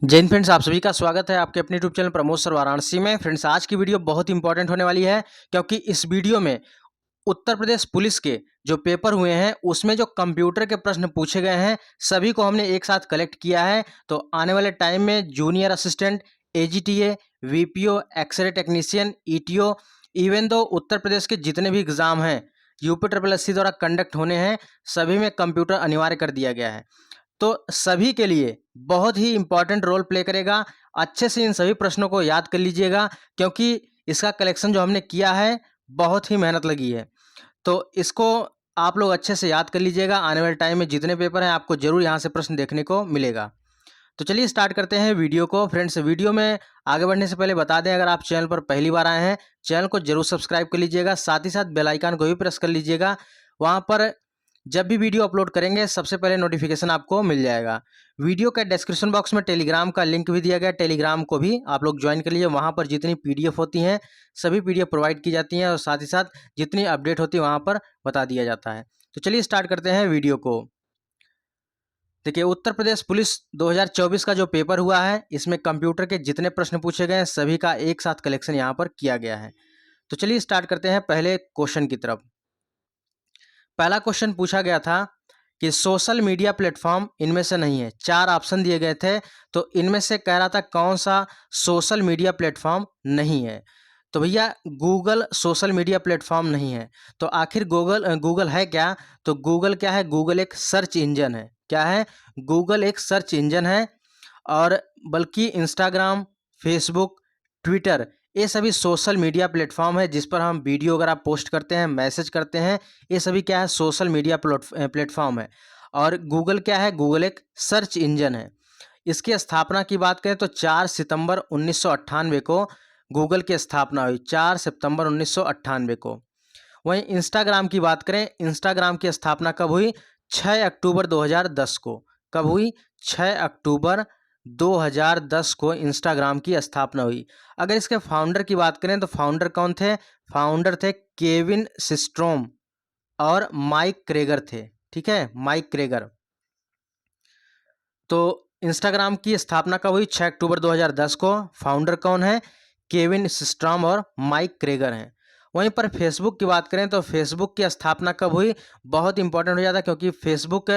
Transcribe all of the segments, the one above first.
जय हिंद फ्रेंड्स, आप सभी का स्वागत है आपके अपने YouTube channel Pramod sir Varanasi में। फ्रेंड्स, आज की वीडियो बहुत इंपॉर्टेंट होने वाली है क्योंकि इस वीडियो में उत्तर प्रदेश पुलिस के जो पेपर हुए हैं उसमें जो कंप्यूटर के प्रश्न पूछे गए हैं सभी को हमने एक साथ कलेक्ट किया है। तो आने वाले टाइम में junior assistant, AGTA, VPO, x ray technician, ETO, even दो उत्तर प्रदेश के जितने भी एग्जाम हैं यूपी ट्रिपल एससी द्वारा कंडक्ट होने हैं, सभी में कंप्यूटर अनिवार्य कर दिया गया है। तो सभी के लिए बहुत ही इंपॉर्टेंट रोल प्ले करेगा। अच्छे से इन सभी प्रश्नों को याद कर लीजिएगा क्योंकि इसका कलेक्शन जो हमने किया है बहुत ही मेहनत लगी है। तो इसको आप लोग अच्छे से याद कर लीजिएगा। आने वाले टाइम में जितने पेपर हैं आपको जरूर यहाँ से प्रश्न देखने को मिलेगा। तो चलिए स्टार्ट करते हैं वीडियो को। फ्रेंड्स, वीडियो में आगे बढ़ने से पहले बता दें, अगर आप चैनल पर पहली बार आए हैं चैनल को जरूर सब्सक्राइब कर लीजिएगा, साथ ही साथ बेल आइकन को भी प्रेस कर लीजिएगा। वहाँ पर जब भी वीडियो अपलोड करेंगे सबसे पहले नोटिफिकेशन आपको मिल जाएगा। वीडियो के डिस्क्रिप्शन बॉक्स में टेलीग्राम का लिंक भी दिया गया है, टेलीग्राम को भी आप लोग ज्वाइन कर लीजिए। वहाँ पर जितनी पीडीएफ होती हैं सभी पीडीएफ प्रोवाइड की जाती हैं और साथ ही साथ जितनी अपडेट होती है वहाँ पर बता दिया जाता है। तो चलिए स्टार्ट करते हैं वीडियो को। देखिए, उत्तर प्रदेश पुलिस 2024 का जो पेपर हुआ है इसमें कंप्यूटर के जितने प्रश्न पूछे गए हैं सभी का एक साथ कलेक्शन यहाँ पर किया गया है। तो चलिए स्टार्ट करते हैं पहले क्वेश्चन की तरफ। पहला क्वेश्चन पूछा गया था कि सोशल मीडिया प्लेटफॉर्म इनमें से नहीं है। चार ऑप्शन दिए गए थे, तो इनमें से कह रहा था कौन सा सोशल मीडिया प्लेटफॉर्म नहीं है। तो भैया गूगल सोशल मीडिया प्लेटफॉर्म नहीं है। तो आखिर गूगल है क्या? तो गूगल क्या है? गूगल एक सर्च इंजन है। क्या है? गूगल एक सर्च इंजन है। और बल्कि इंस्टाग्राम, फेसबुक, ट्विटर, ये सभी सोशल मीडिया प्लेटफॉर्म है जिस पर हम वीडियो वगैरह पोस्ट करते हैं, मैसेज करते हैं। ये सभी क्या है? सोशल मीडिया प्लेटफॉर्म है। और गूगल क्या है? गूगल एक सर्च इंजन है। इसकी स्थापना की बात करें तो 4 सितंबर 1998 को गूगल की स्थापना हुई। 4 सितंबर 1998 को। वहीं इंस्टाग्राम की बात करें, इंस्टाग्राम की स्थापना कब हुई? 6 अक्टूबर 2010 को। कब हुई? 6 अक्टूबर 2010 को इंस्टाग्राम की स्थापना हुई। अगर इसके फाउंडर की बात करें तो फाउंडर कौन थे? फाउंडर थे केविन सिस्ट्रोम और माइक क्रेगर थे। ठीक है, माइक क्रेगर। तो इंस्टाग्राम की स्थापना कब हुई? 6 अक्टूबर 2010 को। फाउंडर कौन है? केविन सिस्ट्रॉम और माइक क्रेगर हैं। वहीं पर फेसबुक की बात करें तो फेसबुक की स्थापना कब हुई? बहुत इंपॉर्टेंट हो जाता है क्योंकि फेसबुक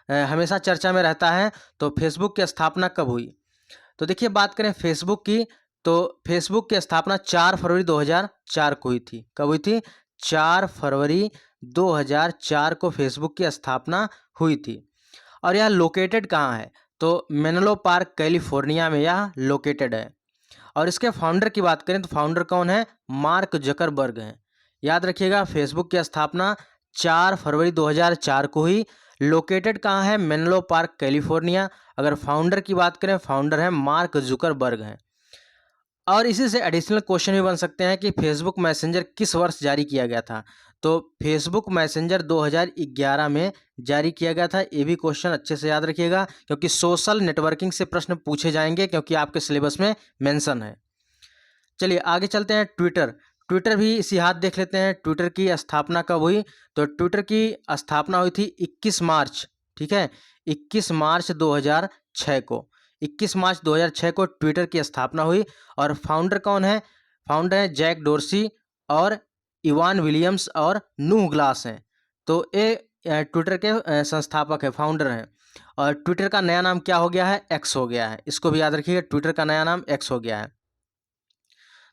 हमेशा चर्चा में रहता है। तो फेसबुक की स्थापना कब हुई? तो देखिए, बात करें फेसबुक की तो फेसबुक की स्थापना 4 फरवरी 2004 को हुई थी। कब हुई थी? 4 फरवरी 2004 को फेसबुक की स्थापना हुई थी। और यह लोकेटेड कहाँ है? तो मेनलो पार्क, कैलिफोर्निया में यह लोकेटेड है। और इसके फाउंडर की बात करें तो फाउंडर कौन है? मार्क जकरबर्ग हैं। याद रखिएगा, फेसबुक की स्थापना 4 फरवरी 2004 को हुई। लोकेटेड कहाँ है? Menlo park, California. अगर फाउंडर की बात करें, फाउंडर है मार्क जुकरबर्ग हैं। और इसी से एडिशनल क्वेश्चन भी बन सकते हैं कि फेसबुक मैसेंजर किस वर्ष जारी किया गया था? तो फेसबुक मैसेंजर 2011 में जारी किया गया था। ये भी क्वेश्चन अच्छे से याद रखिएगा क्योंकि सोशल नेटवर्किंग से प्रश्न पूछे जाएंगे क्योंकि आपके सिलेबस में मेंशन है। चलिए आगे चलते हैं। ट्विटर, ट्विटर भी इसी हाथ देख लेते हैं। ट्विटर की स्थापना कब हुई? तो ट्विटर की स्थापना हुई थी 21 मार्च। ठीक है, 21 मार्च 2006 को। 21 मार्च 2006 को ट्विटर की स्थापना हुई। और फाउंडर कौन है? फाउंडर है जैक डोर्सी और इवान विलियम्स और नूह ग्लास हैं। तो ये ट्विटर के संस्थापक है, फाउंडर हैं। और ट्विटर का नया नाम क्या हो गया है? एक्स हो गया है। इसको भी याद रखिएगा, ट्विटर का नया नाम एक्स हो गया है।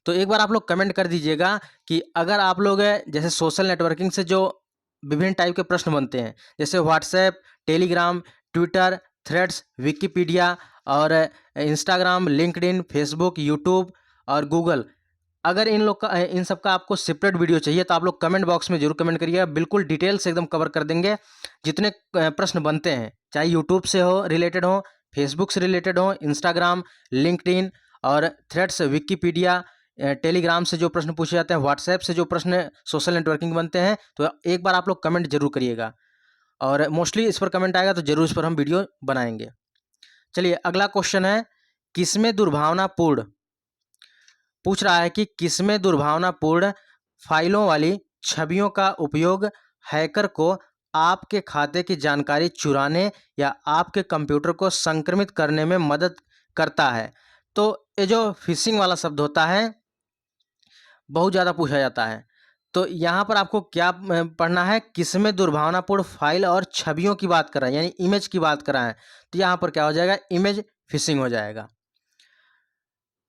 तो एक बार आप लोग कमेंट कर दीजिएगा कि अगर आप लोग जैसे सोशल नेटवर्किंग से जो विभिन्न टाइप के प्रश्न बनते हैं जैसे WhatsApp, Telegram, Twitter, threads, Wikipedia और इंस्टाग्राम, लिंक्डइन, फेसबुक, यूट्यूब और गूगल, अगर इन सब का आपको सेपरेट वीडियो चाहिए तो आप लोग कमेंट बॉक्स में जरूर कमेंट करिएगा। बिल्कुल डिटेल से एकदम कवर कर देंगे। जितने प्रश्न बनते हैं, चाहे यूट्यूब से हो रिलेटेड हो, फेसबुक से रिलेटेड हो, इंस्टाग्राम, लिंक्डइन और थ्रेड्स, विकिपीडिया, टेलीग्राम से जो प्रश्न पूछे जाते हैं, व्हाट्सएप से जो प्रश्न सोशल नेटवर्किंग बनते हैं, तो एक बार आप लोग कमेंट जरूर करिएगा। और मोस्टली इस पर कमेंट आएगा तो जरूर इस पर हम वीडियो बनाएंगे। चलिए अगला क्वेश्चन है, किसमें दुर्भावनापूर्ण पूछ रहा है कि किसमें दुर्भावनापूर्ण फाइलों वाली छवियों का उपयोग हैकर को आपके खाते की जानकारी चुराने या आपके कंप्यूटर को संक्रमित करने में मदद करता है। तो ये जो फिशिंग वाला शब्द होता है बहुत ज़्यादा पूछा जाता है। तो यहाँ पर आपको क्या पढ़ना है, किसमें दुर्भावनापूर्ण फाइल और छवियों की बात कर रहा है, यानी इमेज की बात कर रहा है। तो यहाँ पर क्या हो जाएगा, इमेज फिशिंग हो जाएगा।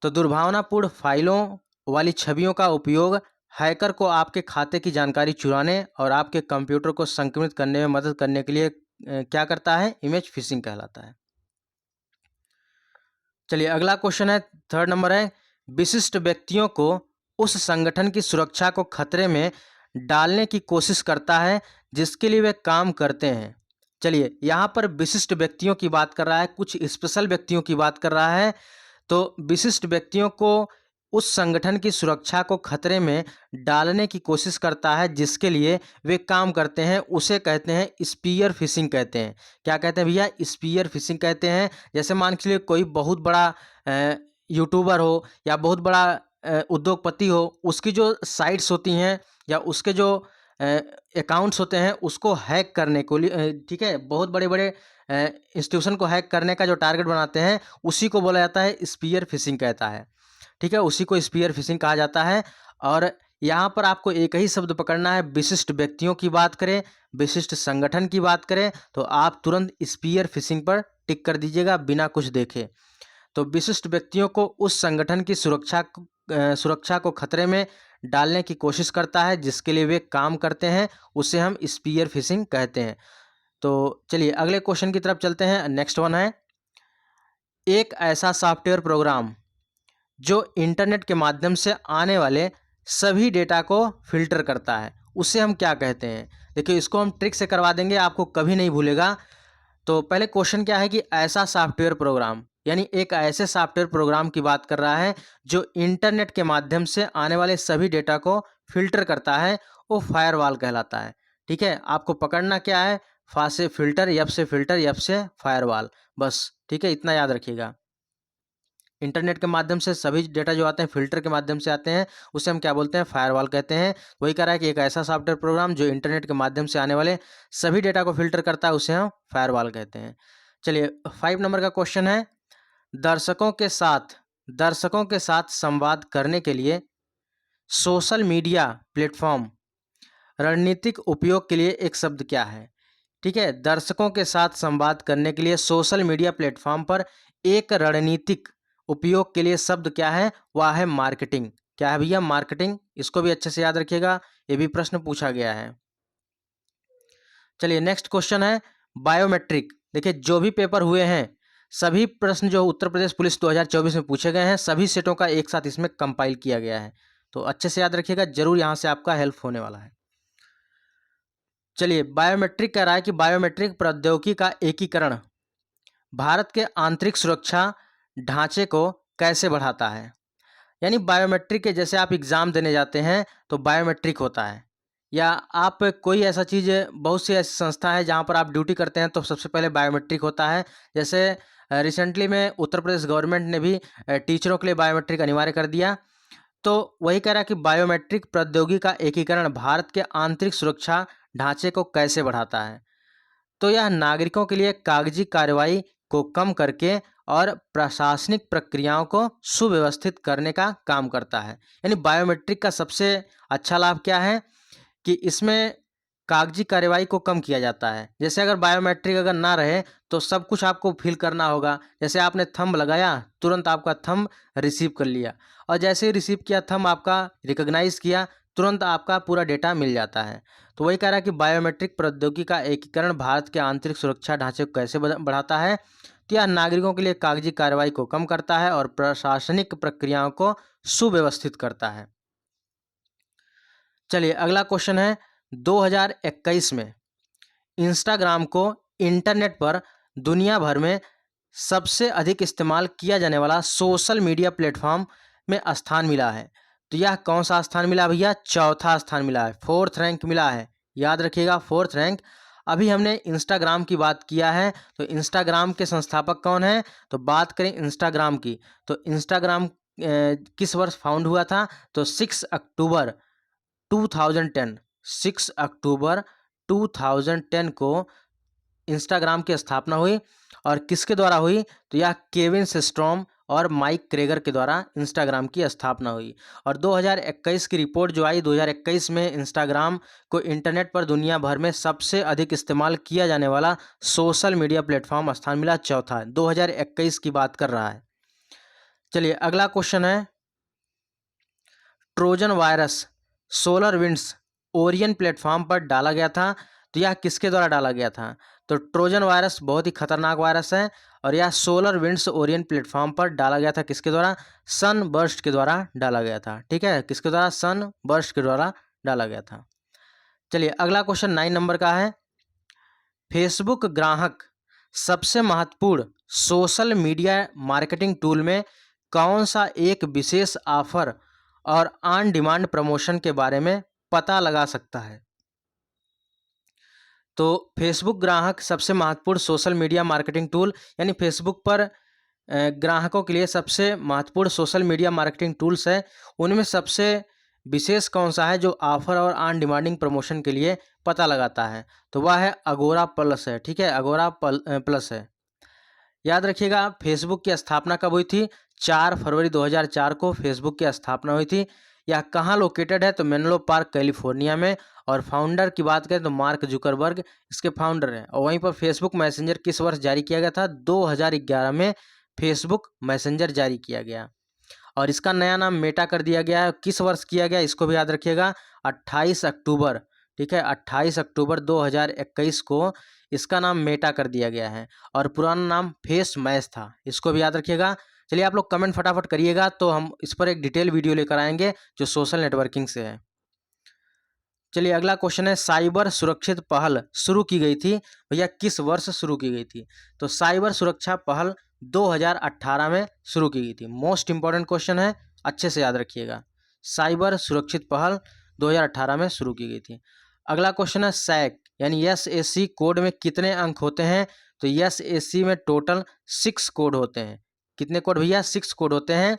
तो दुर्भावनापूर्ण फाइलों वाली छवियों का उपयोग हैकर को आपके खाते की जानकारी चुराने और आपके कंप्यूटर को संक्रमित करने में मदद करने के लिए क्या करता है, इमेज फिशिंग कहलाता है। चलिए अगला क्वेश्चन है, थर्ड नंबर है, विशिष्ट व्यक्तियों को उस संगठन की सुरक्षा को खतरे में डालने की कोशिश करता है जिसके लिए वे काम करते हैं। चलिए यहाँ पर विशिष्ट व्यक्तियों की बात कर रहा है, कुछ स्पेशल व्यक्तियों की बात कर रहा है। तो विशिष्ट व्यक्तियों को उस संगठन की सुरक्षा को खतरे में डालने की कोशिश करता है जिसके लिए वे काम करते हैं, उसे कहते हैं स्पीयर फिशिंग कहते हैं। क्या कहते हैं भैया, स्पीयर फिशिंग कहते हैं। जैसे मान के चलिए कोई बहुत बड़ा यूट्यूबर हो या बहुत बड़ा उद्योगपति हो, उसकी जो साइट्स होती हैं या उसके जो अकाउंट्स होते हैं उसको हैक करने को लिए, ठीक है, बहुत बड़े बड़े इंस्टीट्यूशन को हैक करने का जो टारगेट बनाते हैं उसी को बोला जाता है स्पीयर फिशिंग कहता है। ठीक है, उसी को स्पीयर फिशिंग कहा जाता है। और यहाँ पर आपको एक ही शब्द पकड़ना है, विशिष्ट व्यक्तियों की बात करें, विशिष्ट संगठन की बात करें तो आप तुरंत स्पीयर फिशिंग पर टिक कर दीजिएगा बिना कुछ देखे। तो विशिष्ट व्यक्तियों को उस संगठन की सुरक्षा को खतरे में डालने की कोशिश करता है जिसके लिए वे काम करते हैं, उसे हम स्पीयर फिशिंग कहते हैं। तो चलिए अगले क्वेश्चन की तरफ चलते हैं। नेक्स्ट वन है, एक ऐसा सॉफ्टवेयर प्रोग्राम जो इंटरनेट के माध्यम से आने वाले सभी डेटा को फिल्टर करता है, उसे हम क्या कहते हैं। देखिए इसको हम ट्रिक से करवा देंगे, आपको कभी नहीं भूलेगा। तो पहले क्वेश्चन क्या है कि ऐसा सॉफ्टवेयर प्रोग्राम, यानी एक ऐसे सॉफ्टवेयर प्रोग्राम की बात कर रहा है जो इंटरनेट के माध्यम से आने वाले सभी डेटा को फिल्टर करता है, वो फायरवॉल कहलाता है। ठीक है, आपको पकड़ना क्या है, फा से फिल्टर, यफ से फिल्टर, यफ से फायरवॉल, बस। ठीक है, इतना याद रखिएगा। इंटरनेट के माध्यम से सभी डेटा जो आते हैं फिल्टर के माध्यम से आते हैं, उसे हम क्या बोलते हैं, फायरवॉल कहते हैं। वही कह रहा है कि एक ऐसा सॉफ्टवेयर प्रोग्राम जो इंटरनेट के माध्यम से आने वाले सभी डेटा को फिल्टर करता है, उसे हम फायरवॉल कहते हैं। चलिए 5 नंबर का क्वेश्चन है, दर्शकों के साथ संवाद करने के लिए सोशल मीडिया प्लेटफॉर्म रणनीतिक उपयोग के लिए एक शब्द क्या है। ठीक है, दर्शकों के साथ संवाद करने के लिए सोशल मीडिया प्लेटफॉर्म पर एक रणनीतिक उपयोग के लिए शब्द क्या है, वह है मार्केटिंग। क्या है भैया, मार्केटिंग। इसको भी अच्छे से याद रखिएगा, ये भी प्रश्न पूछा गया है। चलिए नेक्स्ट क्वेश्चन है, बायोमेट्रिक। देखिए जो भी पेपर हुए हैं, सभी प्रश्न जो उत्तर प्रदेश पुलिस 2024 में पूछे गए हैं, सभी सेटों का एक साथ इसमें कंपाइल किया गया है। तो अच्छे से याद रखिएगा, जरूर यहाँ से आपका हेल्प होने वाला है। चलिए बायोमेट्रिक कह रहा है कि बायोमेट्रिक प्रौद्योगिकी का एकीकरण भारत के आंतरिक सुरक्षा ढांचे को कैसे बढ़ाता है। यानी बायोमेट्रिक के जैसे आप एग्ज़ाम देने जाते हैं तो बायोमेट्रिक होता है, या आप कोई ऐसा चीज़, बहुत सी ऐसी संस्था है जहाँ पर आप ड्यूटी करते हैं तो सबसे पहले बायोमेट्रिक होता है। जैसे रिसेंटली में उत्तर प्रदेश गवर्नमेंट ने भी टीचरों के लिए बायोमेट्रिक अनिवार्य कर दिया। तो वही कह रहा है कि बायोमेट्रिक प्रौद्योगिकी का एकीकरण भारत के आंतरिक सुरक्षा ढांचे को कैसे बढ़ाता है। तो यह नागरिकों के लिए कागजी कार्रवाई को कम करके और प्रशासनिक प्रक्रियाओं को सुव्यवस्थित करने का काम करता है। यानी बायोमेट्रिक का सबसे अच्छा लाभ क्या है कि इसमें कागजी कार्रवाई को कम किया जाता है। जैसे अगर बायोमेट्रिक अगर ना रहे तो सब कुछ आपको फिल करना होगा। जैसे आपने थंब लगाया, तुरंत आपका थंब रिसीव कर लिया, और जैसे ही रिसीव किया, थंब आपका रिकॉग्नाइज किया, तुरंत आपका पूरा डेटा मिल जाता है। तो वही कह रहा है कि बायोमेट्रिक प्रौद्योगिकी का एकीकरण भारत के आंतरिक सुरक्षा ढांचे को कैसे बढ़ाता है। तो यह नागरिकों के लिए कागजी कार्रवाई को कम करता है और प्रशासनिक प्रक्रियाओं को सुव्यवस्थित करता है। चलिए अगला क्वेश्चन है, 2021 में इंस्टाग्राम को इंटरनेट पर दुनिया भर में सबसे अधिक इस्तेमाल किया जाने वाला सोशल मीडिया प्लेटफॉर्म में स्थान मिला है। तो यह कौन सा स्थान मिला भैया, चौथा स्थान मिला है, 4th रैंक मिला है। याद रखिएगा 4th रैंक। अभी हमने इंस्टाग्राम की बात किया है, तो इंस्टाग्राम के संस्थापक कौन हैं। तो बात करें इंस्टाग्राम की, तो इंस्टाग्राम किस वर्ष फाउंड हुआ था। तो 6 अक्टूबर 2010, 6 अक्टूबर 2010 को इंस्टाग्राम की स्थापना हुई और किसके द्वारा हुई, तो यह केविन सिस्ट्रॉम और माइक क्रेगर के द्वारा इंस्टाग्राम की स्थापना हुई। और 2021 की रिपोर्ट जो आई, 2021 में इंस्टाग्राम को इंटरनेट पर दुनिया भर में सबसे अधिक इस्तेमाल किया जाने वाला सोशल मीडिया प्लेटफॉर्म स्थान मिला, चौथा है। 2021 की बात कर रहा है। चलिए अगला क्वेश्चन है, Trojan virus solar winds Orion platform पर डाला गया था, तो यह किसके द्वारा डाला गया था, तो ट्रोजन वायरस बहुत ही खतरनाक वायरस है और यह सोलर विंड्स ओरियन प्लेटफॉर्म पर डाला गया था, किसके द्वारा, सन बर्स्ट के द्वारा डाला गया था। ठीक है, किसके द्वारा, सन बर्स्ट के द्वारा डाला गया था। चलिए अगला क्वेश्चन 9 नंबर का है, फेसबुक ग्राहक सबसे महत्वपूर्ण सोशल मीडिया मार्केटिंग टूल में कौन सा एक विशेष ऑफर और ऑन डिमांड प्रमोशन के बारे में पता लगा सकता है। तो फेसबुक ग्राहक सबसे महत्वपूर्ण सोशल मीडिया मार्केटिंग टूल, यानी फेसबुक पर ग्राहकों के लिए सबसे महत्वपूर्ण सोशल मीडिया मार्केटिंग टूल्स है, उनमें सबसे विशेष कौन सा है जो ऑफर और ऑन डिमांडिंग प्रमोशन के लिए पता लगाता है, तो वह है अगोरा प्लस है। ठीक है, अगोरा प्लस है। याद रखिएगा, फेसबुक की स्थापना कब हुई थी, 4 फरवरी 2004 को फेसबुक की स्थापना हुई थी। यह कहाँ लोकेटेड है, तो मेनलो पार्क कैलिफोर्निया में। और फाउंडर की बात करें तो मार्क जुकरबर्ग इसके फाउंडर हैं। और वहीं पर फेसबुक मैसेंजर किस वर्ष जारी किया गया था, 2011 में फेसबुक मैसेंजर जारी किया गया और इसका नया नाम मेटा कर दिया गया है। किस वर्ष किया गया, इसको भी याद रखिएगा, 28 अक्टूबर। ठीक है, 28 अक्टूबर 2021 को इसका नाम मेटा कर दिया गया है और पुराना नाम फेस मैच था, इसको भी याद रखिएगा। चलिए आप लोग कमेंट फटाफट करिएगा, तो हम इस पर एक डिटेल वीडियो लेकर आएंगे जो सोशल नेटवर्किंग से है। चलिए अगला क्वेश्चन है, साइबर सुरक्षित पहल शुरू की गई थी, भैया किस वर्ष शुरू की गई थी, तो साइबर सुरक्षा पहल 2018 में शुरू की गई थी। मोस्ट इंपॉर्टेंट क्वेश्चन है, अच्छे से याद रखिएगा, साइबर सुरक्षित पहल 2018 में शुरू की गई थी। अगला क्वेश्चन है, सैक यानी SAC कोड में कितने अंक होते हैं, तो SAC में टोटल 6 कोड होते हैं। कितने कोड भैया, 6 कोड होते हैं।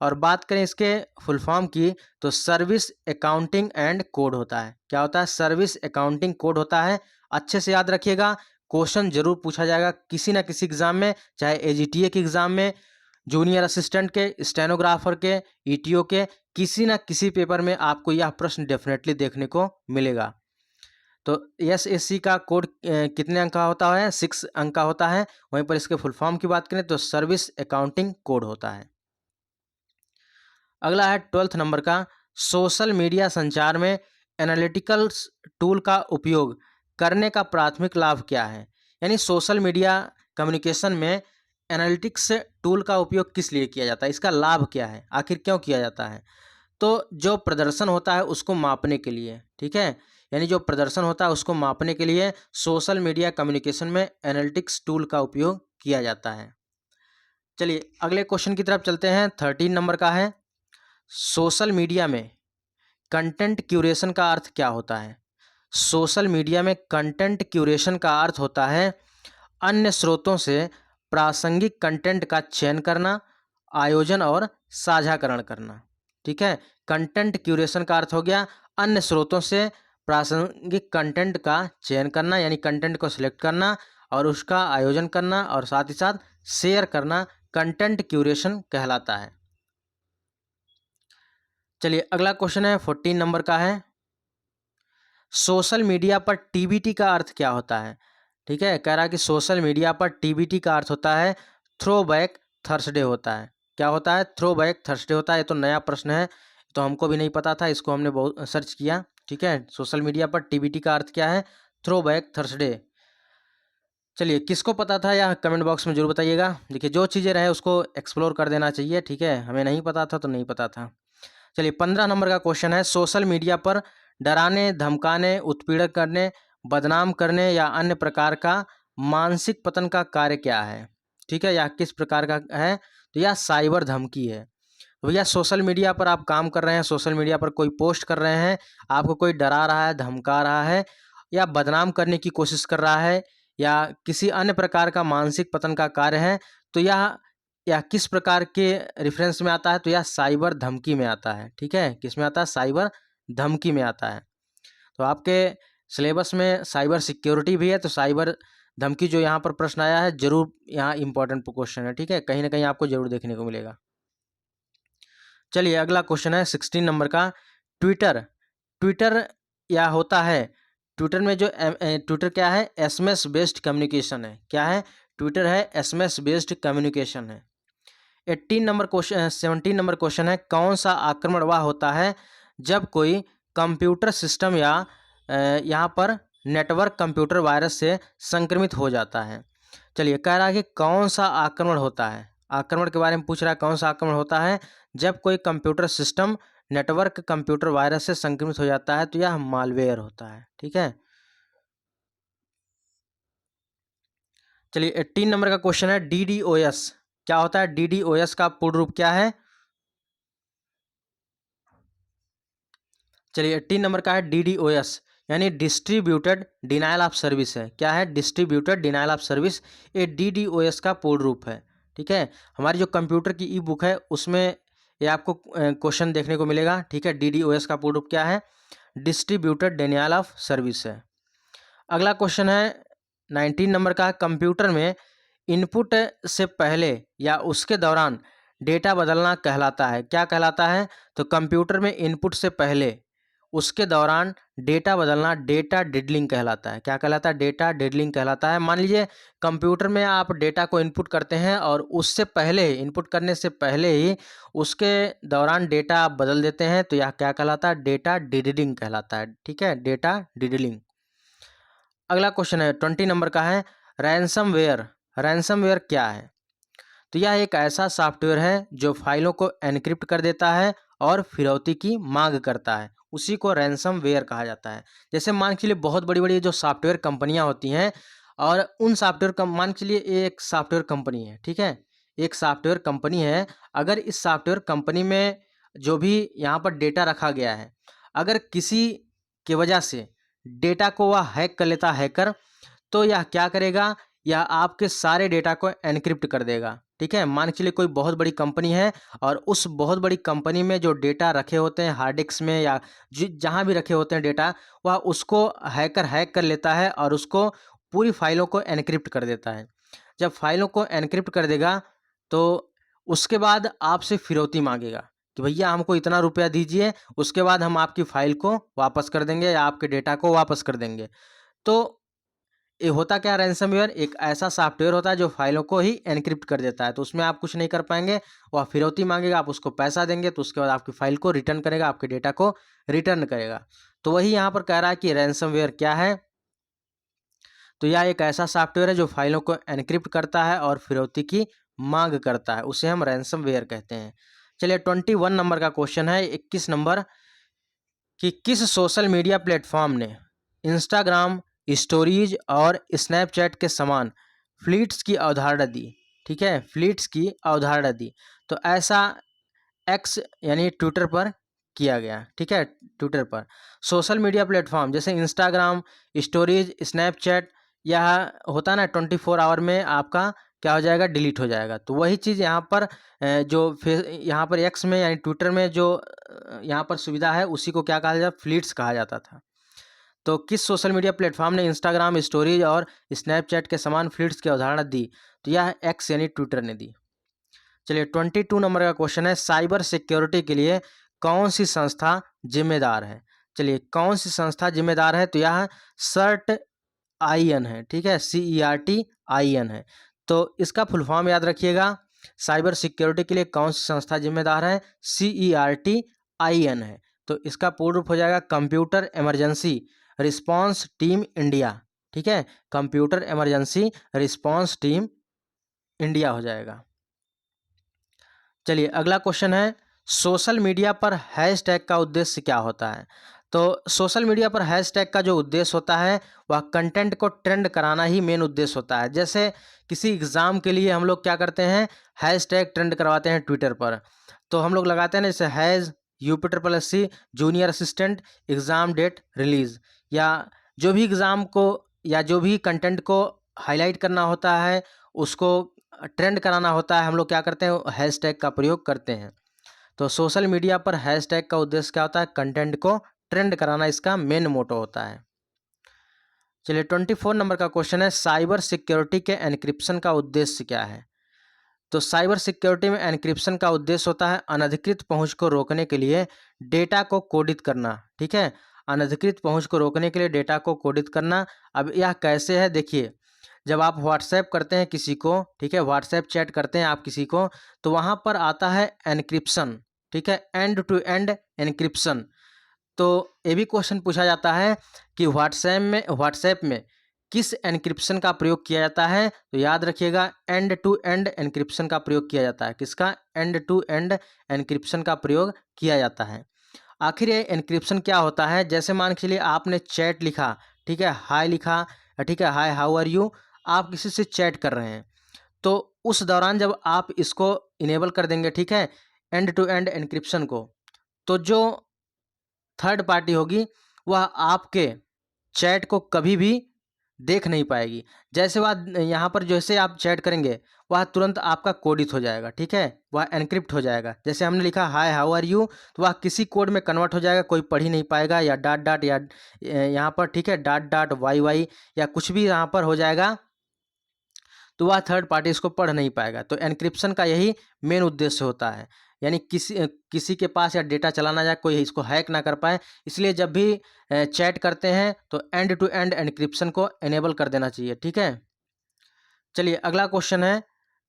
और बात करें इसके फुल फॉर्म की, तो सर्विस अकाउंटिंग एंड कोड होता है। क्या होता है, सर्विस अकाउंटिंग कोड होता है। अच्छे से याद रखिएगा, क्वेश्चन जरूर पूछा जाएगा किसी ना किसी एग्जाम में, चाहे AGTA के एग्जाम में, जूनियर असिस्टेंट के, स्टेनोग्राफर के, ETO के, किसी ना किसी पेपर में आपको यह प्रश्न डेफिनेटली देखने को मिलेगा। तो SAC का कोड कितने अंक का होता है, 6 अंक का होता है। वहीं पर इसके फुल फॉर्म की बात करें तो सर्विस अकाउंटिंग कोड होता है। अगला है 12th नंबर का, सोशल मीडिया संचार में एनालिटिकल टूल का उपयोग करने का प्राथमिक लाभ क्या है, यानी सोशल मीडिया कम्युनिकेशन में एनालिटिक्स टूल का उपयोग किस लिए किया जाता है, इसका लाभ क्या है, आखिर क्यों किया जाता है, तो जो प्रदर्शन होता है उसको मापने के लिए। ठीक है, यानी जो प्रदर्शन होता है उसको मापने के लिए सोशल मीडिया कम्युनिकेशन में एनालिटिक्स टूल का उपयोग किया जाता है। चलिए अगले क्वेश्चन की तरफ चलते हैं, 13 नंबर का है, सोशल मीडिया में कंटेंट क्यूरेशन का अर्थ क्या होता है। सोशल मीडिया में कंटेंट क्यूरेशन का अर्थ होता है अन्य स्रोतों से प्रासंगिक कंटेंट का चयन करना, आयोजन और साझाकरण करना। ठीक है, कंटेंट क्यूरेशन का अर्थ हो गया अन्य स्रोतों से प्रासंगिक कंटेंट का चयन करना, यानी कंटेंट को सिलेक्ट करना और उसका आयोजन करना और साथ ही साथ शेयर करना, कंटेंट क्यूरेशन कहलाता है। चलिए अगला क्वेश्चन है 14 नंबर का है, सोशल मीडिया पर TBT का अर्थ क्या होता है। ठीक है, कह रहा है कि सोशल मीडिया पर TBT का अर्थ होता है थ्रो बैक थर्सडे होता है। क्या होता है, थ्रो बैक थर्सडे होता है। ये तो नया प्रश्न है, तो हमको भी नहीं पता था, इसको हमने बहुत सर्च किया। ठीक है, सोशल मीडिया पर TBT का अर्थ क्या है, थ्रो बैक थर्सडे। चलिए किसको पता था या कमेंट बॉक्स में जरूर बताइएगा। देखिए जो चीज़ें रहे उसको एक्सप्लोर कर देना चाहिए। ठीक है, हमें नहीं पता था तो नहीं पता था। चलिए 15 नंबर का क्वेश्चन है, सोशल मीडिया पर डराने, धमकाने, उत्पीड़न करने, बदनाम करने या अन्य प्रकार का मानसिक पतन का कार्य क्या है। ठीक है, यह किस प्रकार का है, तो यह साइबर धमकी है। तो भैया सोशल मीडिया पर आप काम कर रहे हैं, सोशल मीडिया पर कोई पोस्ट कर रहे हैं, आपको कोई डरा रहा है, धमका रहा है या बदनाम करने की कोशिश कर रहा है या किसी अन्य प्रकार का मानसिक पतन का कार्य है, तो यह किस प्रकार के रेफरेंस में आता है, तो यह साइबर धमकी में आता है। ठीक है, किस में आता है, साइबर धमकी में आता है। तो आपके सिलेबस में साइबर सिक्योरिटी भी है, तो साइबर धमकी जो यहाँ पर प्रश्न आया है जरूर यहाँ इंपॉर्टेंट क्वेश्चन है, ठीक है, कहीं ना कहीं आपको जरूर देखने को मिलेगा। चलिए अगला क्वेश्चन है 16 नंबर का। ट्विटर ट्विटर या होता है, ट्विटर में जो ट्विटर क्या है, एसएमएस बेस्ड कम्युनिकेशन है। क्या है? ट्विटर है एसएमएस बेस्ड कम्युनिकेशन है। 18 नंबर क्वेश्चन 17 नंबर क्वेश्चन है, कौन सा आक्रमण वह होता है जब कोई कंप्यूटर सिस्टम या यहाँ पर नेटवर्क कंप्यूटर वायरस से संक्रमित हो जाता है। चलिए कह रहा है कि कौन सा आक्रमण होता है, आक्रमण के बारे में पूछ रहा है, कौन सा आक्रमण होता है जब कोई computer system network computer virus से संक्रमित हो जाता है, तो यह मालवेयर होता है, ठीक है। चलिए 18 नंबर का क्वेश्चन है, डीडीओएस क्या होता है? डीडीओएस का पूर्ण रूप क्या है? चलिए 18 नंबर का है डीडीओएस, यानी डिस्ट्रीब्यूटेड डिनायल ऑफ सर्विस है। क्या है? डिस्ट्रीब्यूटेड डिनायल ऑफ सर्विस, ये डीडीओएस का पूर्ण रूप है, ठीक है। हमारी जो कंप्यूटर की ई बुक है उसमें ये आपको क्वेश्चन देखने को मिलेगा, ठीक है। डीडीओएस का पूर्ण रूप क्या है? डिस्ट्रीब्यूटेड डिनायल ऑफ सर्विस है। अगला क्वेश्चन है 19 नंबर का, कंप्यूटर में इनपुट से पहले या उसके दौरान डेटा बदलना कहलाता है। क्या कहलाता है? तो कंप्यूटर में इनपुट से पहले उसके दौरान डेटा बदलना डेटा डिडलिंग कहलाता है। क्या कहलाता है? डेटा डिडलिंग कहलाता है। मान लीजिए कंप्यूटर में आप डेटा को इनपुट करते हैं और उससे पहले, इनपुट करने से पहले ही उसके दौरान डेटा आप बदल देते हैं, तो यह क्या कहलाता है? डेटा डिडलिंग कहलाता है, ठीक है, डेटा डिडलिंग। अगला क्वेश्चन है 20 नंबर का है, रैंसमवेयर। रैंसमवेयर क्या है? तो यह एक ऐसा सॉफ्टवेयर है जो फाइलों को एनक्रिप्ट कर देता है और फिरौती की मांग करता है, उसी को रैंसमवेयर कहा जाता है। जैसे मान के चलिए बहुत बड़ी बड़ी जो सॉफ्टवेयर कंपनियां होती हैं, और उन सॉफ्टवेयर का मान के चलिए एक सॉफ्टवेयर कंपनी है, ठीक है, एक सॉफ्टवेयर कंपनी है। अगर इस सॉफ्टवेयर कंपनी में जो भी यहाँ पर डेटा रखा गया है, अगर किसी की वजह से डेटा को वह हैक कर लेता हैकर, तो यह क्या करेगा? यह आपके सारे डेटा को एनक्रिप्ट कर देगा, ठीक है। मान के चलिए कोई बहुत बड़ी कंपनी है और उस बहुत बड़ी कंपनी में जो डेटा रखे होते हैं हार्ड डिस्क में या जहाँ भी रखे होते हैं डेटा, वह उसको हैकर हैक कर लेता है और उसको पूरी फाइलों को एनक्रिप्ट कर देता है। जब फाइलों को एनक्रिप्ट कर देगा तो उसके बाद आपसे फिरौती मांगेगा कि भैया हमको इतना रुपया दीजिए, उसके बाद हम आपकी फाइल को वापस कर देंगे या आपके डेटा को वापस कर देंगे। तो ये होता क्या? रैंसमवेयर एक ऐसा सॉफ्टवेयर होता है जो फाइलों को ही एनक्रिप्ट कर देता है, तो उसमें आप कुछ नहीं कर पाएंगे, वह फिरौती मांगेगा, आप उसको पैसा देंगे, तो उसके बाद आपकी फाइल को रिटर्न करेगा, आपके डेटा को रिटर्न करेगा। तो वही यहाँ पर कह रहा है कि रैंसमवेयर क्या है? तो यह एक ऐसा सॉफ्टवेयर है जो फाइलों को एनक्रिप्ट करता है और फिरौती की मांग करता है, उसे हम रैंसमवेयर कहते हैं। चलिए 21 नंबर का क्वेश्चन है, 21 नंबर, कि किस सोशल मीडिया प्लेटफॉर्म ने इंस्टाग्राम स्टोरीज और स्नैपचैट के समान फ्लीट्स की अवधारणा दी? ठीक है, फ्लीट्स की अवधारणा दी। तो ऐसा एक्स यानी ट्विटर पर किया गया, ठीक है। ट्विटर पर सोशल मीडिया प्लेटफॉर्म जैसे इंस्टाग्राम, स्टोरीज, स्नैपचैट, यह होता है ना 24 आवर में आपका क्या हो जाएगा? डिलीट हो जाएगा। तो वही चीज़ यहाँ पर यहाँ पर एक्स में यानी ट्विटर में जो यहाँ पर सुविधा है उसी को क्या कहा जाता? फ्लीट्स कहा जाता था। तो किस सोशल मीडिया प्लेटफॉर्म ने इंस्टाग्राम स्टोरीज और स्नैपचैट के समान फ्लीट्स की अवधारणा दी? तो यह एक्स यानी ट्विटर ने दी। चलिए 22 नंबर का क्वेश्चन है, साइबर सिक्योरिटी के लिए कौन सी संस्था जिम्मेदार है? चलिए कौन सी संस्था जिम्मेदार है? तो यह सर्ट IN है, ठीक है, CERT-IN है। तो इसका फुल फॉर्म याद रखिएगा, साइबर सिक्योरिटी के लिए कौन सी संस्था जिम्मेदार है? CERT-IN है। तो इसका पूर्ण रूप हो जाएगा computer emergency response team India, ठीक है, computer emergency response team India हो जाएगा। चलिए अगला क्वेश्चन है, सोशल मीडिया पर हैशटैग का उद्देश्य क्या होता है? तो सोशल मीडिया पर हैशटैग का जो उद्देश्य होता है वह कंटेंट को ट्रेंड कराना ही मेन उद्देश्य होता है। जैसे किसी एग्ज़ाम के लिए हम लोग क्या करते हैं? हैशटैग ट्रेंड करवाते हैं ट्विटर पर। तो हम लोग लगाते हैं ना, जैसे UP+C junior assistant exam date release, या जो भी एग्ज़ाम को या जो भी कंटेंट को हाईलाइट करना होता है उसको ट्रेंड कराना होता है, हम लोग क्या करते हैं? हैशटैग का प्रयोग करते हैं। तो सोशल मीडिया पर हैशटैग का उद्देश्य क्या होता है? कंटेंट को ट्रेंड कराना, इसका मेन मोटो होता है। चलिए 24 नंबर का क्वेश्चन है, साइबर सिक्योरिटी के एन्क्रिप्शन का उद्देश्य क्या है। तो साइबर सिक्योरिटी में एन्क्रिप्शन का उद्देश्य होता है अनधिकृत पहुंच को रोकने के लिए डेटा को कोडित करना। ठीक है, अनधिकृत पहुंच को रोकने के लिए डेटा को कोडित करना। अब यह कैसे है, देखिए, जब आप व्हाट्सएप करते हैं किसी को, ठीक है, व्हाट्सएप चैट करते हैं आप किसी को, तो वहां पर आता है एन्क्रिप्शन। ठीक है, एंड टू एंड एन्क्रिप्शन। तो ये भी क्वेश्चन पूछा जाता है कि व्हाट्सएप में किस एन्क्रिप्शन का प्रयोग किया जाता है। तो याद रखिएगा, एंड टू एंड एन्क्रिप्शन का प्रयोग किया जाता है। किसका? एंड टू एंड एन्क्रिप्शन का प्रयोग किया जाता है। आखिर ये एन्क्रिप्शन क्या होता है? जैसे मान के चलिए आपने चैट लिखा, ठीक है, हाय लिखा, ठीक है, हाय हाउ आर यू, आप किसी से चैट कर रहे हैं, तो उस दौरान जब आप इसको इनेबल कर देंगे, ठीक है, एंड टू एंड एन्क्रिप्शन को, तो जो थर्ड पार्टी होगी वह आपके चैट को कभी भी देख नहीं पाएगी। जैसे वह यहाँ पर जैसे आप चैट करेंगे वह तुरंत आपका कोडित हो जाएगा। ठीक है, वह एनक्रिप्ट हो जाएगा। जैसे हमने लिखा हाय हाउ आर यू, तो वह किसी कोड में कन्वर्ट हो जाएगा, कोई पढ़ ही नहीं पाएगा, या डॉट डॉट, या यहाँ पर, ठीक है, डॉट डॉट वाई वाई, या कुछ भी यहाँ पर हो जाएगा, तो वह थर्ड पार्टी इसको पढ़ नहीं पाएगा। तो एन्क्रिप्शन का यही मेन उद्देश्य होता है, यानी किसी के पास या डेटा चला ना जाए, कोई इसको हैक ना कर पाए। इसलिए जब भी चैट करते हैं तो एंड टू एंड एन्क्रिप्शन को एनेबल कर देना चाहिए। ठीक है, चलिए अगला क्वेश्चन है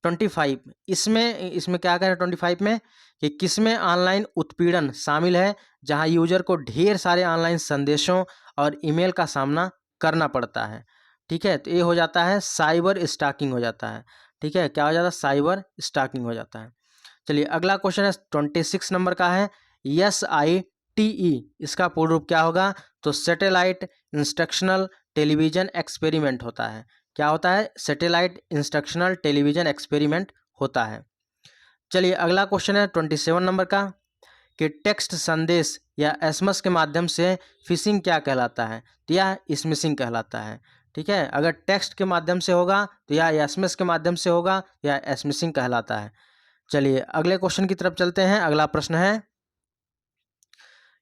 25। इसमें इसमें क्या कह रहे हैं 25 में कि किसमें ऑनलाइन उत्पीड़न शामिल है जहां यूजर को ढेर सारे ऑनलाइन संदेशों और ईमेल का सामना करना पड़ता है। ठीक है, तो ये हो जाता है साइबर स्टॉकिंग हो जाता है। ठीक है, क्या हो जाता है? साइबर स्टॉकिंग हो जाता है। चलिए अगला क्वेश्चन है 26 नंबर का है, SITE इसका पूर्ण रूप क्या होगा? तो सैटेलाइट इंस्ट्रक्शनल टेलीविजन एक्सपेरिमेंट होता है। क्या होता है? सैटेलाइट इंस्ट्रक्शनल टेलीविजन एक्सपेरिमेंट होता है। चलिए अगला क्वेश्चन है 27 नंबर का कि टेक्स्ट संदेश या एसएमएस के माध्यम से फिशिंग क्या कहलाता है? तो यह स्मिशिंग कहलाता है। ठीक है, अगर टेक्स्ट के माध्यम से होगा तो यह एसएमएस के माध्यम से होगा, यह स्मिशिंग कहलाता है। चलिए अगले क्वेश्चन की तरफ चलते हैं। अगला प्रश्न है,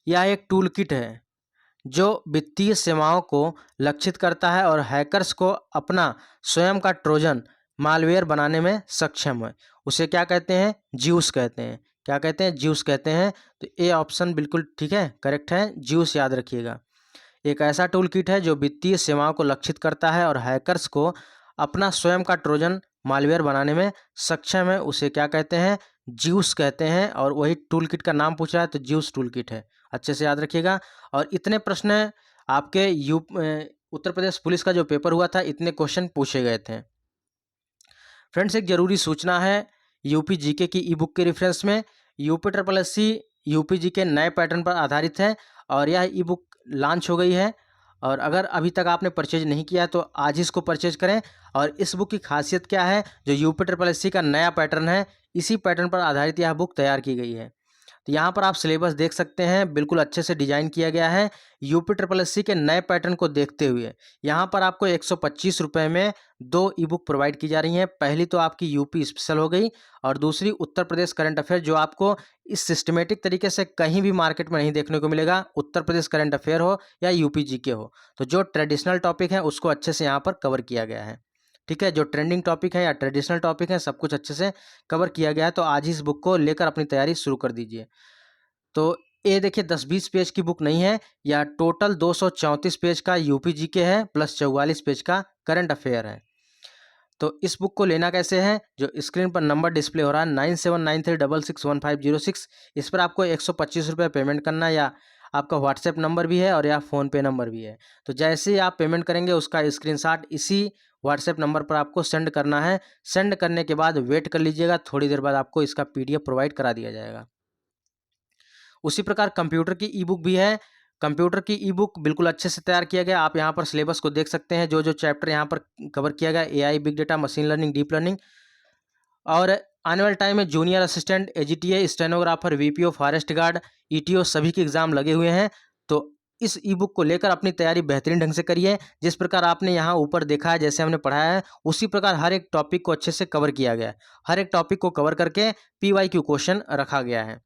यह एक टूल किट है जो वित्तीय सेवाओं को लक्षित करता है और हैकर्स को अपना स्वयं का ट्रोजन मालवेयर बनाने में सक्षम है। उसे क्या कहते हैं? ज्यूस कहते हैं। क्या कहते हैं? ज्यूस कहते हैं। तो ए ऑप्शन बिल्कुल ठीक है, करेक्ट है, ज्यूस याद रखिएगा। एक ऐसा टूल किट है जो वित्तीय सेवाओं को लक्षित करता है और हैकर्स को अपना स्वयं का ट्रोजन मालवेयर बनाने में सक्षम है, उसे क्या कहते हैं? ज्यूस कहते हैं। और वही टूल किट का नाम पूछ रहा है, तो ज्यूस टूल किट है, अच्छे से याद रखिएगा। और इतने प्रश्न आपके उत्तर प्रदेश पुलिस का जो पेपर हुआ था, इतने क्वेश्चन पूछे गए थे। फ्रेंड्स, एक जरूरी सूचना है यूपी जीके की ई बुक के रेफरेंस में। UPSSC यूपी जीके नए पैटर्न पर आधारित है और यह ई बुक लॉन्च हो गई है। और अगर अभी तक आपने परचेज नहीं किया है तो आज ही इसको परचेज करें। और इस बुक की खासियत क्या है? जो UPSSC का नया पैटर्न है, इसी पैटर्न पर आधारित यह बुक तैयार की गई है। तो यहाँ पर आप सिलेबस देख सकते हैं, बिल्कुल अच्छे से डिजाइन किया गया है UPSSC के नए पैटर्न को देखते हुए। यहाँ पर आपको 125 रुपये में 2 ई बुक प्रोवाइड की जा रही हैं। पहली तो आपकी यूपी स्पेशल हो गई और दूसरी उत्तर प्रदेश करंट अफेयर, जो आपको इस सिस्टमेटिक तरीके से कहीं भी मार्केट में नहीं देखने को मिलेगा। उत्तर प्रदेश करंट अफेयर हो या यूपी जीके हो, तो जो ट्रेडिशनल टॉपिक है उसको अच्छे से यहाँ पर कवर किया गया है। ठीक है, जो ट्रेंडिंग टॉपिक है या ट्रेडिशनल टॉपिक है, सब कुछ अच्छे से कवर किया गया है। तो आज ही इस बुक को लेकर अपनी तैयारी शुरू कर दीजिए। तो ये देखिए 10-20 पेज की बुक नहीं है, या टोटल 234 पेज का यूपी जीके है प्लस 44 पेज का करंट अफेयर है। तो इस बुक को लेना कैसे है? जो स्क्रीन पर नंबर डिस्प्ले हो रहा है 9793661506, इस पर आपको 125 रुपये पेमेंट करना है, या आपका व्हाट्सएप नंबर भी है और या फ़ोनपे नंबर भी है। तो जैसे ही आप पेमेंट करेंगे उसका स्क्रीनशॉट इसी व्हाट्सएप नंबर पर आपको सेंड करना है। सेंड करने के बाद वेट कर लीजिएगा, थोड़ी देर बाद आपको इसका PDF प्रोवाइड करा दिया जाएगा। उसी प्रकार कंप्यूटर की ई बुक भी है। कंप्यूटर की ई बुक बिल्कुल अच्छे से तैयार किया गया। आप यहाँ पर सिलेबस को देख सकते हैं, जो जो चैप्टर यहाँ पर कवर किया गया, AI, big data, machine learning, deep learning. और आने वाले टाइम में junior assistant, AGTA, stenographer, VPO, forest guard, ETO सभी के एग्जाम लगे हुए हैं। तो इस ई बुक को लेकर अपनी तैयारी बेहतरीन ढंग से करिए। जिस प्रकार आपने यहाँ ऊपर देखा है, जैसे हमने पढ़ाया है, उसी प्रकार हर एक टॉपिक को अच्छे से कवर किया गया है। हर एक टॉपिक को कवर करके PYQ क्वेश्चन रखा गया है।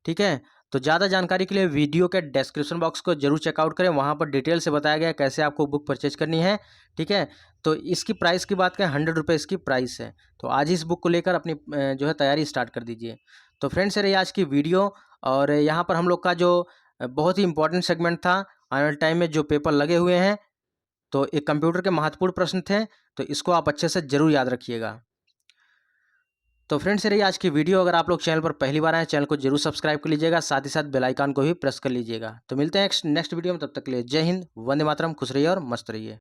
ठीक है, तो ज़्यादा जानकारी के लिए वीडियो के डिस्क्रिप्शन बॉक्स को जरूर चेकआउट करें, वहाँ पर डिटेल से बताया गया है कैसे आपको बुक परचेज करनी है। ठीक है, तो इसकी प्राइस की बात करें 100 रुपये इसकी प्राइस है। तो आज ही इस बुक को लेकर अपनी जो है तैयारी स्टार्ट कर दीजिए। तो फ्रेंड्स, ये रही आज की वीडियो, और यहाँ पर हम लोग का जो बहुत ही इंपॉर्टेंट सेगमेंट था, आने वाले टाइम में जो पेपर लगे हुए हैं, तो एक कंप्यूटर के महत्वपूर्ण प्रश्न थे, तो इसको आप अच्छे से ज़रूर याद रखिएगा। तो फ्रेंड्स, ये रही आज की वीडियो। अगर आप लोग चैनल पर पहली बार आए, चैनल को जरूर सब्सक्राइब कर लीजिएगा, साथ ही साथ बेल आइकन को भी प्रेस कर लीजिएगा। तो मिलते हैं नेक्स्ट वीडियो में, तब तक के लिए जय हिंद, वंदे मातरम, खुश रहिए और मस्त रहिए।